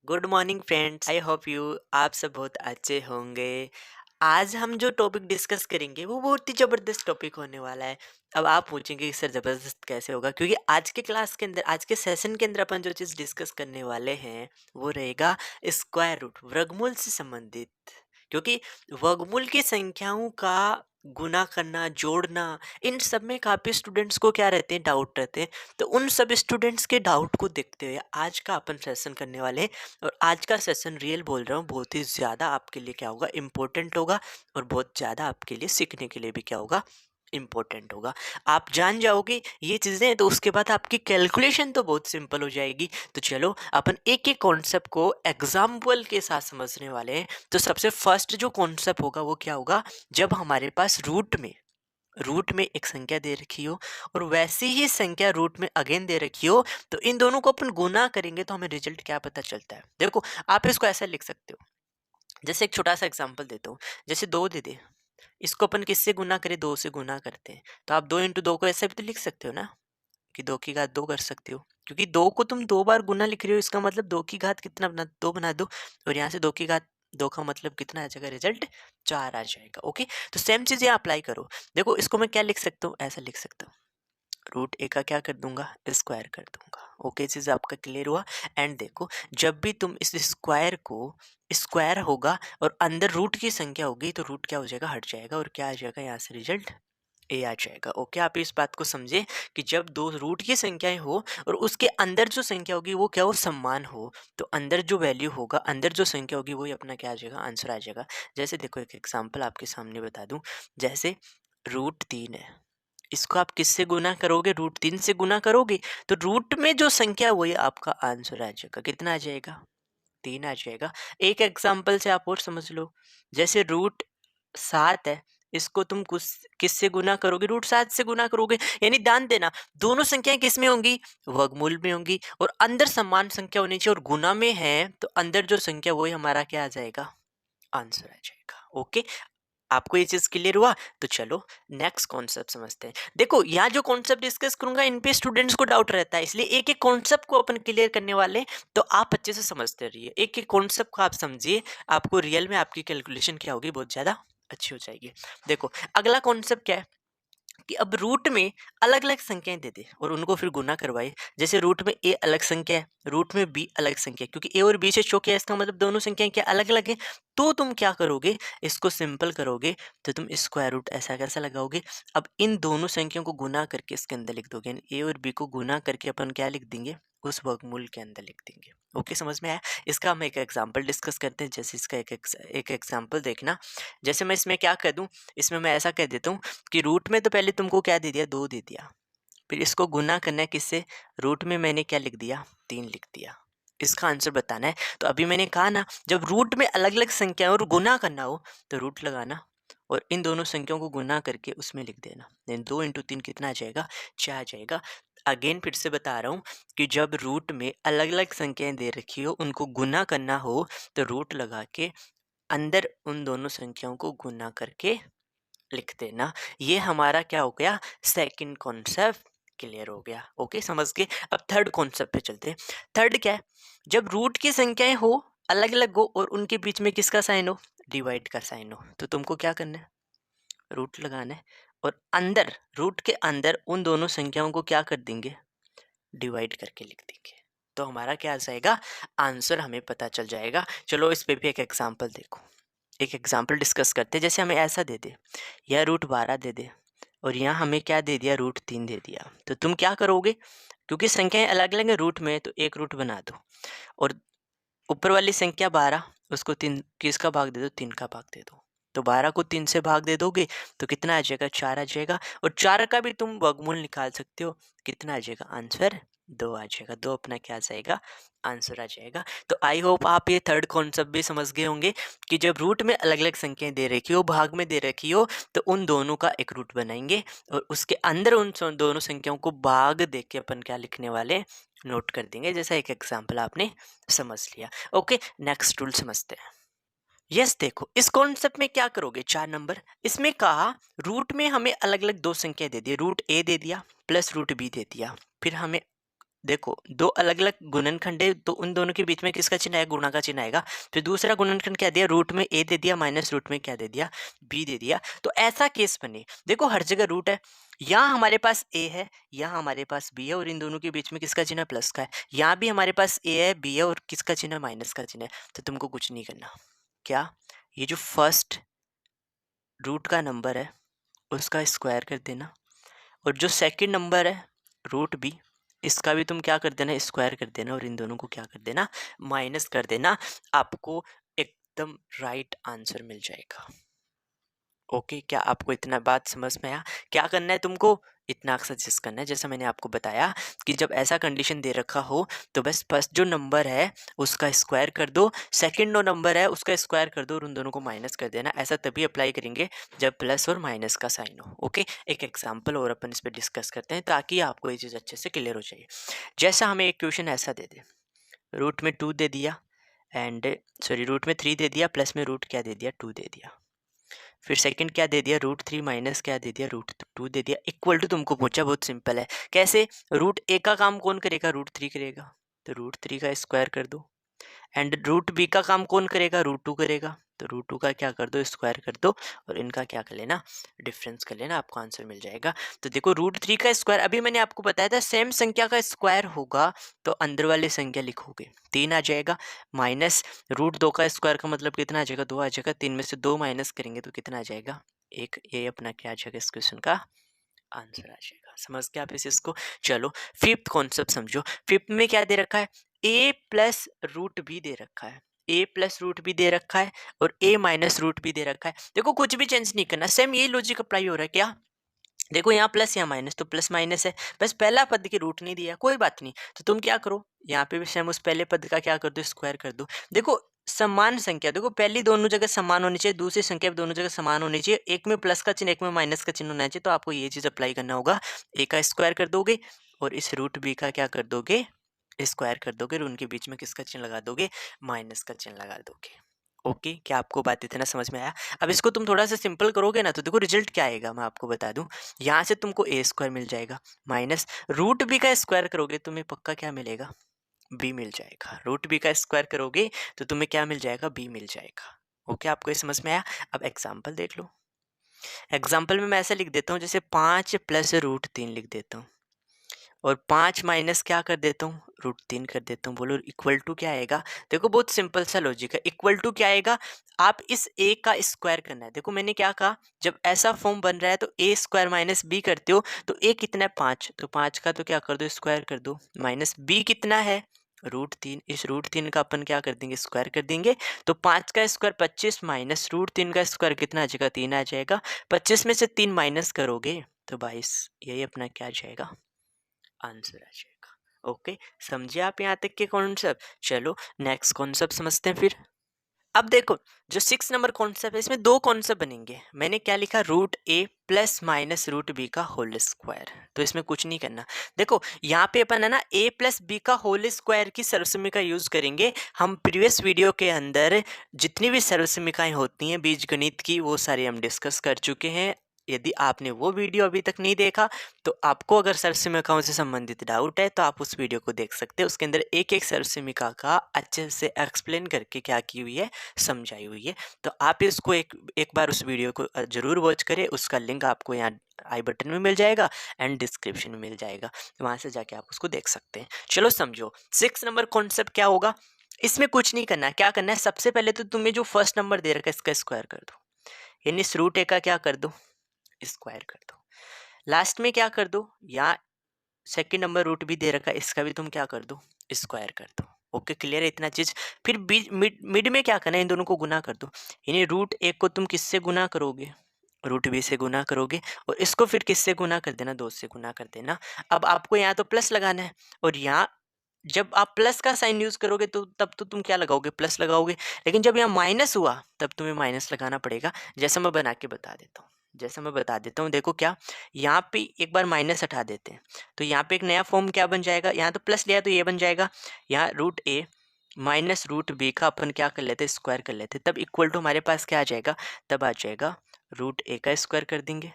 Good morning friends, I hope you आप सब बहुत अच्छे होंगे। आज हम जो टॉपिक डिस्कस करेंगे वो बहुत ही ज़बरदस्त टॉपिक होने वाला है। अब आप पूछेंगे कि सर ज़बरदस्त कैसे होगा, क्योंकि आज के क्लास के अंदर, आज के सेशन के अंदर अपन जो चीज़ डिस्कस करने वाले हैं वो रहेगा स्क्वायर रूट, वर्गमूल से संबंधित। क्योंकि वर्गमूल की संख्याओं का गुना करना, जोड़ना, इन सब में काफ़ी स्टूडेंट्स को क्या रहते हैं, डाउट रहते हैं। तो उन सब स्टूडेंट्स के डाउट को देखते हुए आज का अपन सेशन करने वाले हैं। और आज का सेशन रियल बोल रहा हूँ, बहुत ही ज़्यादा आपके लिए क्या होगा, इम्पोर्टेंट होगा। और बहुत ज़्यादा आपके लिए सीखने के लिए भी क्या होगा, इम्पोर्टेंट होगा। आप जान जाओगे ये चीज़ें तो उसके बाद आपकी कैलकुलेशन तो बहुत सिंपल हो जाएगी। तो चलो अपन एक एक कॉन्सेप्ट को एग्जाम्पल के साथ समझने वाले हैं। तो सबसे फर्स्ट जो कॉन्सेप्ट होगा वो क्या होगा, जब हमारे पास रूट में एक संख्या दे रखी हो और वैसी ही संख्या रूट में अगेन दे रखी हो, तो इन दोनों को अपन गुना करेंगे तो हमें रिजल्ट क्या पता चलता है। देखो, आप इसको ऐसा लिख सकते हो। जैसे एक छोटा सा एग्जांपल देता हूँ। जैसे 2 दे दे, इसको अपन किससे गुना करें, 2 से गुना करते हैं। तो आप 2 इंटू 2 को ऐसे भी तो लिख सकते हो ना, कि 2 की घात 2 कर सकते हो। क्योंकि 2 को तुम 2 बार गुना लिख रहे हो, इसका मतलब 2 की घात कितना बना, 2 बना दो। और यहाँ से 2 की घात 2 का मतलब कितना आ जाएगा, रिजल्ट 4 आ जाएगा। ओके, तो सेम चीज़ यहाँ अप्लाई करो। देखो, इसको मैं क्या लिख सकता हूँ, ऐसा लिख सकता हूँ, रूट ए का क्या कर दूंगा, स्क्वायर कर दूंगा। ओके, चीज़ आपका क्लियर हुआ। एंड देखो, जब भी तुम इस स्क्वायर को, स्क्वायर होगा और अंदर रूट की संख्या होगी, तो रूट क्या हो जाएगा, हट जाएगा और क्या आ जाएगा, यहाँ से रिजल्ट ए आ जाएगा। ओके, आप इस बात को समझे कि जब दो रूट की संख्याएं हो और उसके अंदर जो संख्या होगी वो क्या हो, समान हो, तो अंदर जो वैल्यू होगा, अंदर जो संख्या होगी वही अपना क्या आ जाएगा, आंसर आ जाएगा। जैसे देखो, एक एग्जांपल आपके सामने बता दूं। जैसे रूट 3 है, इसको आप किससे गुना करोगे, रूट 3 से गुना करोगे, तो रूट में जो संख्या वही आपका आंसर आ जाएगा। कितना आ जाएगा, 3 आ जाएगा। एक एग्जांपल से आप और समझ लो। जैसे रूट 7 है, इसको तुम कुछ किससे गुना करोगे, रूट 7 से गुना करोगे। यानी ध्यान देना, दोनों संख्याएं किस में होंगी, वर्गमूल में होंगी। और अंदर समान संख्या होनी चाहिए, और गुना में है तो अंदर जो संख्या वही हमारा क्या आ जाएगा, आंसर आ जाएगा। ओके, आपको ये चीज क्लियर हुआ। तो चलो नेक्स्ट कॉन्सेप्ट समझते हैं। देखो, यहाँ जो कॉन्सेप्ट डिस्कस करूंगा इन पे स्टूडेंट्स को डाउट रहता है, इसलिए एक एक कॉन्सेप्ट को अपन क्लियर करने वाले हैं। तो आप अच्छे से समझते रहिए, एक एक कॉन्सेप्ट को आप समझिए, आपको रियल में आपकी कैलकुलेशन क्या होगी, बहुत ज्यादा अच्छी हो जाएगी। देखो, अगला कॉन्सेप्ट क्या है कि अब रूट में अलग अलग संख्याएं दे दे और उनको फिर गुना करवाए। जैसे रूट में ए अलग संख्या है, रूट में बी अलग संख्या है, क्योंकि ए और बी से शो किया, इसका मतलब दोनों संख्याएं क्या अलग अलग है। तो तुम क्या करोगे, इसको सिंपल करोगे, तो तुम स्क्वायर रूट ऐसा कैसा लगाओगे। अब इन दोनों संख्याओं को गुना करके इसके अंदर लिख दोगे, ए और बी को गुना करके अपन क्या लिख देंगे, उस वर्गमूल के अंदर लिख देंगे। ओके, समझ में आया। इसका हम एक एग्जांपल डिस्कस करते हैं। जैसे इसका एक एग्जांपल देखना। जैसे मैं इसमें क्या कर दूं, इसमें मैं ऐसा कह देता हूँ कि रूट में तो पहले तुमको क्या दे दिया, 2 दे दिया। फिर इसको गुना करना है किससे, रूट में मैंने क्या लिख दिया, 3 लिख दिया। इसका आंसर बताना है। तो अभी मैंने कहा ना, जब रूट में अलग अलग संख्या और गुना करना हो तो रूट लगाना, और इन दोनों संख्याओं को गुना करके उसमें लिख देना। देन 2 इंटू 3 कितना आ जाएगा, 6 आ जाएगा। अगेन फिर से बता रहा हूँ कि जब रूट में अलग अलग संख्याएं दे रखी हो, उनको गुना करना हो, तो रूट लगा के अंदर उन दोनों संख्याओं को गुना करके लिख देना। ये हमारा क्या हो गया, सेकंड कॉन्सेप्ट क्लियर हो गया। ओके, समझ गए। अब थर्ड कॉन्सेप्ट पे चलते हैं। थर्ड क्या है, जब रूट की संख्याएं हो, अलग अलग हो और उनके बीच में किसका साइन हो, डिवाइड का साइन हो, तो तुमको क्या करना है, रूट लगाना है और अंदर, रूट के अंदर उन दोनों संख्याओं को क्या कर देंगे, डिवाइड करके लिख देंगे। तो हमारा क्या आ जाएगा, आंसर हमें पता चल जाएगा। चलो इस पे भी एक एग्जांपल देखो, एक एग्जांपल डिस्कस करते हैं। जैसे हमें ऐसा दे दे, यह रूट 12 दे दे और यहाँ हमें क्या दे दिया, रूट 3 दे दिया, तो तुम क्या करोगे, क्योंकि संख्याएं अलग अलग है रूट में, तो एक रूट बना दो। और ऊपर वाली संख्या 12, उसको 3 किसका भाग दे दो, 3 का भाग दे दो। तो 12 को 3 से भाग दे दोगे तो कितना आ जाएगा, 4 आ जाएगा। और 4 का भी तुम वर्गमूल निकाल सकते हो, कितना आ जाएगा, आंसर 2 आ जाएगा। 2 अपना क्या आ जाएगा, आंसर आ जाएगा। तो आई होप आप ये थर्ड कॉन्सेप्ट भी समझ गए होंगे कि जब रूट में अलग अलग संख्याएं दे रखी हो, भाग में दे रखी हो, तो उन दोनों का एक रूट बनाएंगे और उसके अंदर उन दोनों संख्याओं को भाग दे के अपन क्या लिखने वाले, नोट कर देंगे। जैसा एक एग्जाम्पल आपने समझ लिया। ओके, नेक्स्ट रूल समझते हैं। यस, देखो इस कॉन्सेप्ट में क्या करोगे, 4 नंबर, इसमें कहा रूट में हमें अलग अलग 2 संख्या दे दी, रूट ए दे दिया प्लस रूट बी दे दिया। फिर हमें देखो दो अलग अलग गुणनखंड है, तो उन दोनों के बीच में किसका चिन्ह है, गुणा का चिन्ह आएगा। फिर दूसरा गुणनखंड क्या दिया, रूट में a दे दिया, माइनस रूट में क्या दे दिया, b दे दिया। तो ऐसा केस बने, देखो हर जगह रूट है, यहाँ हमारे पास a है, यहाँ हमारे पास b है, और इन दोनों के बीच में किसका चिन्ह प्लस का है। यहाँ भी हमारे पास a है, b है, और किसका चिन्ह माइनस का चिन्ह है। तो तुमको कुछ नहीं करना, क्या, ये जो फर्स्ट रूट का नंबर है उसका स्क्वायर कर देना, और जो सेकंड नंबर है रूट बी, इसका भी तुम क्या कर देना, स्क्वायर कर देना, और इन दोनों को क्या कर देना, माइनस कर देना। आपको एकदम राइट आंसर मिल जाएगा। ओके, क्या आपको इतना बात समझ में आया। क्या करना है तुमको, इतना सजेस्ट करना है, जैसा मैंने आपको बताया कि जब ऐसा कंडीशन दे रखा हो तो बस फर्स्ट जो नंबर है उसका स्क्वायर कर दो, सेकंड जो नंबर है उसका स्क्वायर कर दो, और उन दोनों को माइनस कर देना। ऐसा तभी अप्लाई करेंगे जब प्लस और माइनस का साइन हो। ओके, एक एग्जाम्पल और अपन इस पर डिस्कस करते हैं ताकि आपको ये चीज़ अच्छे से क्लियर हो जाए। जैसा हमें एक क्वेश्चन ऐसा दे दे, रूट में 2 दे दिया, एंड सॉरी रूट में 3 दे दिया, प्लस में रूट क्या दे दिया, 2 दे दिया। फिर सेकंड क्या दे दिया, रूट 3 माइनस क्या दे दिया, रूट 2 दे दिया, इक्वल टू तुमको पूछा। बहुत सिंपल है, कैसे, रूट ए का काम कौन करेगा, रूट 3 करेगा, तो रूट 3 का स्क्वायर कर दो। एंड रूट बी का काम कौन करेगा, रूट 2 करेगा, तो रूट 2 का क्या कर दो, स्क्वायर कर दो, और इनका क्या कर लेना, डिफरेंस कर लेना, आपको आंसर मिल जाएगा। तो देखो रूट 3 का स्क्वायर, अभी मैंने आपको बताया था सेम संख्या का स्क्वायर होगा तो अंदर वाली संख्या लिखोगे, 3 आ जाएगा, माइनस रूट 2 का स्क्वायर का मतलब कितना आ जाएगा, 2 आ जाएगा, 3 में से 2 माइनस करेंगे तो कितना आ जाएगा, 1। ये अपना क्या आ जाएगा, इस क्वेश्चन का आंसर आ जाएगा। समझ गया आप इस इसको। चलो फिफ्थ कॉन्सेप्ट समझो। फिफ्थ में क्या दे रखा है, a प्लस रूट बी दे रखा है, a प्लस रूट बी दे रखा है, और a माइनस रूट बी दे रखा है। देखो कुछ भी चेंज नहीं करना, सेम यही लॉजिक अप्लाई हो रहा है। क्या, देखो यहाँ प्लस यहाँ माइनस, तो प्लस माइनस है, बस पहला पद के रूट नहीं दिया, कोई बात नहीं। तो तुम क्या करो, यहाँ पे भी सेम उस पहले पद का क्या कर दो, स्क्वायर कर दो। देखो समान संख्या, देखो पहली दोनों जगह समान होनी चाहिए, दूसरी संख्या भी दोनों जगह समान होनी चाहिए, एक में प्लस का चिन्ह एक में माइनस का चिन्ह होना चाहिए। तो आपको ये चीज़ अप्लाई करना होगा, ए का स्क्वायर कर दोगे और इस रूट बी का क्या कर दोगे, स्क्वायर कर दोगे, और उनके बीच में किसका चिन्ह लगा दोगे, माइनस का चिन्ह लगा दोगे। ओके, क्या आपको बात इतना समझ में आया। अब इसको तुम थोड़ा सा सिंपल करोगे ना, तो देखो रिजल्ट क्या आएगा, मैं आपको बता दूं। यहाँ से तुमको ए स्क्वायर मिल जाएगा, माइनस रूट बी का स्क्वायर करोगे तुम्हें पक्का क्या मिलेगा, बी मिल जाएगा। रूट बी का स्क्वायर करोगे तो तुम्हें क्या मिल जाएगा, बी मिल जाएगा। ओके, आपको ये समझ में आया। अब एग्जाम्पल देख लो। एग्जाम्पल में मैं ऐसा लिख देता हूँ, जैसे 5 प्लस रूट 3 लिख देता हूँ, और 5 माइनस क्या कर देता हूँ, रूट 3 कर देता हूँ। बोलो इक्वल टू क्या आएगा। देखो बहुत सिंपल सा लॉजिक है, इक्वल टू क्या आएगा, आप इस ए का स्क्वायर करना है। देखो मैंने क्या कहा, जब ऐसा फॉर्म बन रहा है तो ए स्क्वायर माइनस बी करते हो, तो ए कितना है 5, तो 5 का तो क्या कर दो, स्क्वायर कर दो, माइनस बी कितना है रूट 3, इस रूट 3 का अपन क्या कर देंगे, स्क्वायर कर देंगे। तो 5 का स्क्वायर 25 माइनस रूट 3 का स्क्वायर कितना आ जाएगा, 3 आ जाएगा। 25 में से 3 माइनस करोगे तो 22, यही अपना क्या आ जाएगा, आंसर आ जाएगा। ओके, समझे आप यहाँ तक के कॉन्सेप्ट। चलो नेक्स्ट कॉन्सेप्ट समझते हैं फिर। अब देखो जो 6 नंबर कॉन्सेप्ट है, इसमें दो कॉन्सेप्ट बनेंगे। मैंने क्या लिखा, रूट ए प्लस माइनस रूट बी का होल स्क्वायर। तो इसमें कुछ नहीं करना। देखो यहाँ पे अपन है ना ए प्लस बी का होल स्क्वायर की सर्वसम्य का यूज करेंगे। हम प्रीवियस वीडियो के अंदर जितनी भी सर्वसम्यिकाएं होती हैं बीजगणित की, वो सारी हम डिस्कस कर चुके हैं। यदि आपने वो वीडियो अभी तक नहीं देखा तो आपको अगर सर्वसम्यिकाओं से संबंधित डाउट है तो आप उस वीडियो को देख सकते हैं। उसके अंदर एक एक सर्वसम्यिका का अच्छे से एक्सप्लेन करके क्या की हुई है, समझाई हुई है। तो आप इसको एक बार उस वीडियो को जरूर वॉच करें। उसका लिंक आपको यहाँ आई बटन में मिल जाएगा एंड डिस्क्रिप्शन में मिल जाएगा, वहाँ से जाके आप उसको देख सकते हैं। चलो समझो 6 नंबर कॉन्सेप्ट क्या होगा। इसमें कुछ नहीं करना है। क्या करना है, सबसे पहले तो तुम्हें जो फर्स्ट नंबर दे रखा है इसका स्क्वायर कर दो, यानी इस रूट ए का क्या कर दो, स्क्वायर कर दो। लास्ट में क्या कर दो, या सेकंड नंबर रूट भी दे रखा है, इसका भी तुम क्या कर दो, स्क्वायर कर दो। ओके, क्लियर है इतना चीज। फिर बीच मिड में क्या करना है, इन दोनों को गुना कर दो, यानी रूट एक को तुम किससे गुना करोगे, रूट बी से गुना करोगे, और इसको फिर किससे गुना कर देना, 2 से गुना कर देना। अब आपको यहाँ तो प्लस लगाना है, और यहाँ जब आप प्लस का साइन यूज करोगे तो तब तो तुम क्या लगाओगे, प्लस लगाओगे। लेकिन जब यहाँ माइनस हुआ तब तुम्हें माइनस लगाना पड़ेगा। जैसा मैं बना के बता देता हूँ, जैसा मैं बता देता हूँ। देखो क्या, यहाँ पे एक बार माइनस हटा देते हैं तो यहाँ पे एक नया फॉर्म क्या बन जाएगा, यहाँ तो प्लस लिया तो ये बन जाएगा। यहाँ रूट ए माइनस रूट बी का अपन क्या कर लेते हैं, स्क्वायर कर लेते हैं। तब इक्वल टू हमारे पास क्या आ जाएगा, तब आ जाएगा रूट ए का स्क्वायर कर देंगे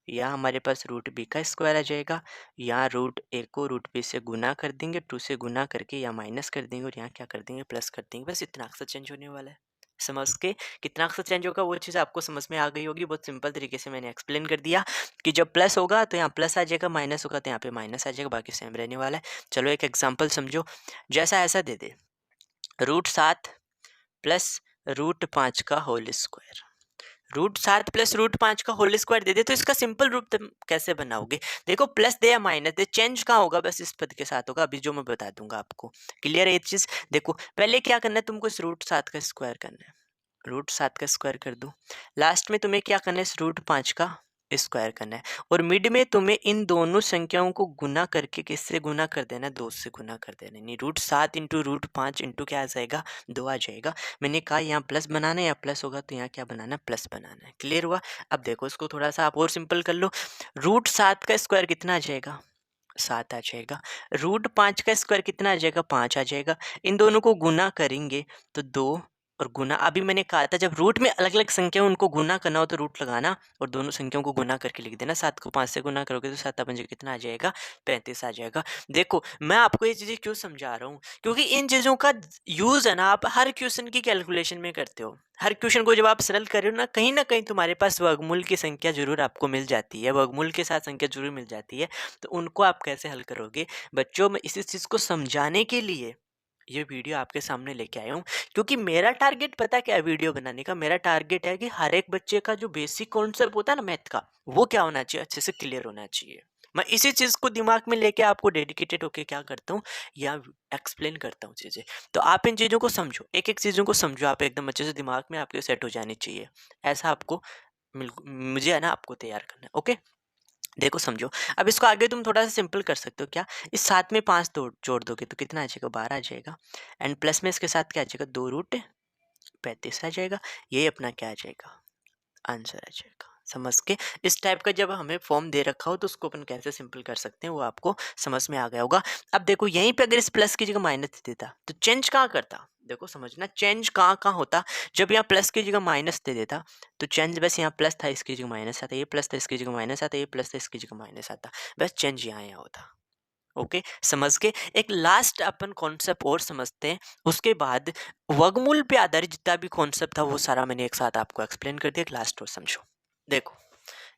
यहाँ हमारे पास रूट बी का स्क्वायर आ जाएगा, यहाँ रूट ए को रूट बी से गुना कर देंगे, 2 से गुना करके यहाँ माइनस कर देंगे और यहाँ क्या कर देंगे, प्लस कर देंगे। बस इतना अक्सर चेंज होने वाला है। समझ के कितना अक्सर चेंज होगा वो चीज़ आपको समझ में आ गई होगी। बहुत सिंपल तरीके से मैंने एक्सप्लेन कर दिया कि जब प्लस होगा तो यहाँ प्लस आ जाएगा, माइनस होगा तो यहाँ पे माइनस आ जाएगा, बाकी सेम रहने वाला है। चलो एक एग्जाम्पल समझो, जैसा ऐसा दे दे √7 प्लस √5 का होल स्क्वायर। √7 प्लस √5 का होल स्क्वायर दे दे तो इसका सिंपल रूप तुम कैसे बनाओगे? देखो प्लस दे या माइनस दे, चेंज कहाँ होगा? बस इस पद के साथ होगा, अभी जो मैं बता दूंगा आपको। क्लियर है ये चीज? देखो पहले क्या करना है तुमको, इस √7 का स्क्वायर करना है। √7 का स्क्वायर कर दो। लास्ट में तुम्हें क्या करना है, इस √5 का स्क्वायर करना है। और मिड में तुम्हें इन दोनों संख्याओं को गुना करके किससे गुना कर देना है, 2 से गुना कर देना है। √7 इंटू √5 इंटू क्या आ जाएगा, 2 आ जाएगा। मैंने कहा यहाँ प्लस बनाना है, या प्लस होगा तो यहाँ क्या बनाना है, प्लस बनाना है। क्लियर हुआ? अब देखो इसको थोड़ा सा आप और सिंपल कर लो। √7 का स्क्वायर कितना आ जाएगा, 7 आ जाएगा। √5 का स्क्वायर कितना आ जाएगा, 5 आ जाएगा। इन दोनों को गुना करेंगे तो 2 और गुना, अभी मैंने कहा था जब रूट में अलग अलग संख्या उनको गुना करना हो तो रूट लगाना और दोनों संख्याओं को गुना करके लिख देना। 7 को 5 से गुना करोगे तो 7 पंजे कितना आ जाएगा, 35 आ जाएगा। देखो मैं आपको ये चीज़ें क्यों समझा रहा हूँ, क्योंकि इन चीज़ों का यूज़ है ना आप हर क्वेश्चन की कैलकुलेशन में करते हो। हर क्वेश्चन को जब आप सरल कर रहे हो ना कहीं तुम्हारे पास वर्गमूल की संख्या जरूर आपको मिल जाती है, वर्गमूल के साथ संख्या जरूर मिल जाती है। तो उनको आप कैसे हल करोगे? बच्चों, मैं इसी चीज़ को समझाने के लिए ये वीडियो आपके सामने लेके आया हूँ, क्योंकि मेरा टारगेट पता क्या है वीडियो बनाने का? मेरा टारगेट है कि हर एक बच्चे का जो बेसिक कॉन्सेप्ट होता है ना मैथ का, वो क्या होना चाहिए, अच्छे से क्लियर होना चाहिए। मैं इसी चीज़ को दिमाग में लेके आपको डेडिकेटेड होके क्या करता हूँ, या एक्सप्लेन करता हूँ चीज़ें। तो आप इन चीज़ों को समझो, एक एक चीज़ों को समझो, आप एकदम अच्छे से दिमाग में आपके सेट हो जानी चाहिए। ऐसा आपको मुझे है ना आपको तैयार करना है। ओके, देखो समझो। अब इसको आगे तुम थोड़ा सा सिंपल कर सकते हो। क्या, इस 7 में 5 जोड़ दोगे तो कितना आ जाएगा, 12 आ जाएगा। एंड प्लस में इसके साथ क्या आ जाएगा, 2√35 आ जाएगा। ये अपना क्या आ जाएगा, आंसर आ जाएगा। समझ के इस टाइप का जब हमें फॉर्म दे रखा हो तो उसको अपन कैसे सिंपल कर सकते हैं वो आपको समझ में आ गया होगा। अब देखो यहीं पे अगर इस प्लस की जगह माइनस देता तो चेंज कहाँ करता? देखो समझना, चेंज कहाँ कहाँ होता। जब यहाँ प्लस की जगह माइनस दे देता तो चेंज बस यहाँ प्लस था इसकी जगह माइनस आता, ये प्लस था इसकी जगह माइनस आता, ये प्लस था इसकी जगह माइनस आता। बस चेंज यहाँ होता। ओके, समझ के एक लास्ट अपन कॉन्सेप्ट और समझते हैं, उसके बाद वर्गमूल पे आधारित जितना भी कॉन्सेप्ट था वो सारा मैंने एक साथ आपको एक्सप्लेन कर दिया। एक लास्ट और समझो। देखो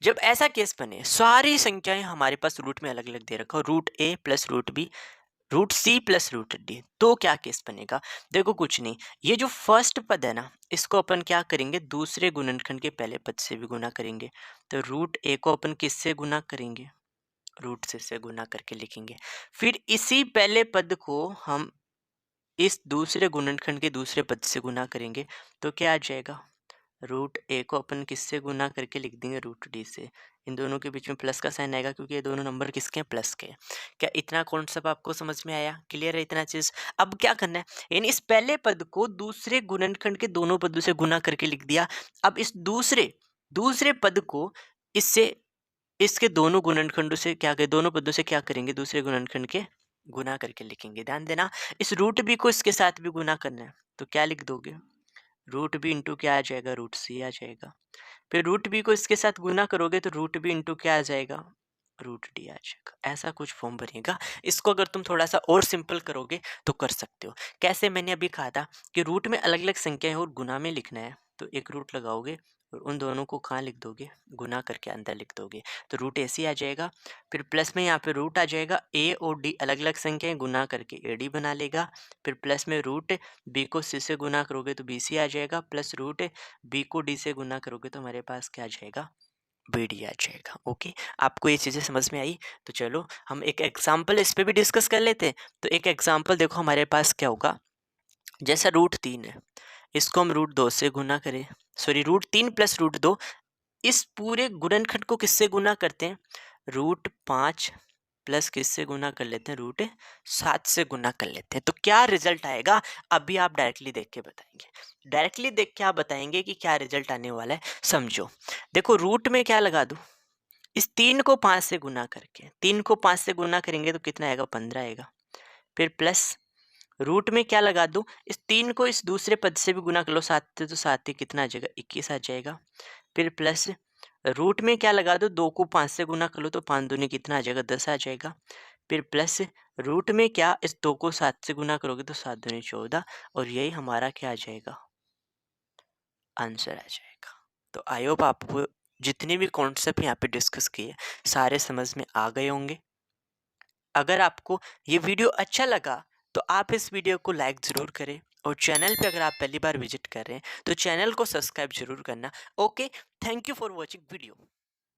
जब ऐसा केस बने, सारी संख्याएं हमारे पास रूट में अलग अलग दे रखा हो, √a plus √b, √c plus √d, तो क्या केस बनेगा? देखो कुछ नहीं, ये जो फर्स्ट पद है ना इसको अपन क्या करेंगे, दूसरे गुणनखंड के पहले पद से भी गुना करेंगे। तो √a को अपन किससे गुना करेंगे, रूट से गुना करके लिखेंगे। फिर इसी पहले पद को हम इस दूसरे गुणनखंड के दूसरे पद से गुना करेंगे तो क्या आ जाएगा, √a को अपन किससे गुना करके लिख देंगे, √d से। इन दोनों के बीच में प्लस का साइन आएगा क्योंकि ये दोनों नंबर किसके हैं, प्लस के हैं। क्या इतना कॉन्सेप्ट आपको समझ में आया? क्लियर है इतना चीज? अब क्या करना है, यानी इस पहले पद को दूसरे गुणनखंड के दोनों पदों से गुना करके लिख दिया। अब इस दूसरे दूसरे पद को इससे इसके दोनों गुणनखंडों से क्या करें, दोनों पदों से क्या करेंगे, दूसरे गुणनखंड के गुना करके लिखेंगे। ध्यान देना, इस √b को इसके साथ भी गुना करना है तो क्या लिख दोगे, √b इंटू क्या आ जाएगा, √c आ जाएगा। फिर √b को इसके साथ गुना करोगे तो √b इंटू क्या आ जाएगा, √d आ जाएगा। ऐसा कुछ फॉर्म बनेगा। इसको अगर तुम थोड़ा सा और सिंपल करोगे तो कर सकते हो। कैसे? मैंने अभी कहा था कि रूट में अलग अलग संख्या है और गुना में लिखना है तो एक रूट लगाओगे और उन दोनों को कहाँ लिख दोगे, गुना करके अंदर लिख दोगे तो रूट ऐसे आ जाएगा। फिर प्लस में यहाँ पे रूट आ जाएगा, ए और डी अलग अलग संख्या है, गुना करके ए डी बना लेगा। फिर प्लस में रूट बी को सी से गुना करोगे तो बी सी आ जाएगा, प्लस रूट बी को डी से गुना करोगे तो हमारे पास क्या आ जाएगा, बी डी आ जाएगा। ओके, आपको ये चीज़ें समझ में आई? तो चलो हम एक एग्जाम्पल इस पे भी डिस्कस कर लेते हैं। तो एक एग्जाम्पल देखो हमारे पास क्या होगा, जैसा √3 है इसको हम √2 से गुना करें, सॉरी √3 प्लस √2, इस पूरे गुणनखंड को किससे गुना करते हैं, √5 प्लस किससे गुना कर लेते हैं, √7 से गुना कर लेते हैं। तो क्या रिजल्ट आएगा, अभी आप डायरेक्टली देख के बताएंगे। डायरेक्टली देख के आप बताएंगे कि क्या रिजल्ट आने वाला है। समझो, देखो रूट में क्या लगा दूं, इस 3 को 5 से गुना करके, 3 को 5 से गुना करेंगे तो कितना आएगा, 15 आएगा। फिर प्लस रूट में क्या लगा दूं, इस 3 को इस दूसरे पद से भी गुना कर लो, 7 से तो 7 ही कितना आ जाएगा, 21 आ जाएगा। फिर प्लस रूट में क्या लगा दो, 2 को 5 से गुना कर लो तो 5 दूनी कितना आ जाएगा, 10 आ जाएगा। फिर प्लस रूट में क्या, इस 2 को 7 से गुना करोगे तो 7 दूनी 14, और यही हमारा क्या आ जाएगा, आंसर आ जाएगा। तो आई होप आपको जितने भी कॉन्सेप्ट यहाँ पे डिस्कस किए सारे समझ में आ गए होंगे। अगर आपको ये वीडियो अच्छा लगा तो आप इस वीडियो को लाइक ज़रूर करें, और चैनल पे अगर आप पहली बार विजिट कर रहे हैं तो चैनल को सब्सक्राइब ज़रूर करना। Okay, thank you for watching video.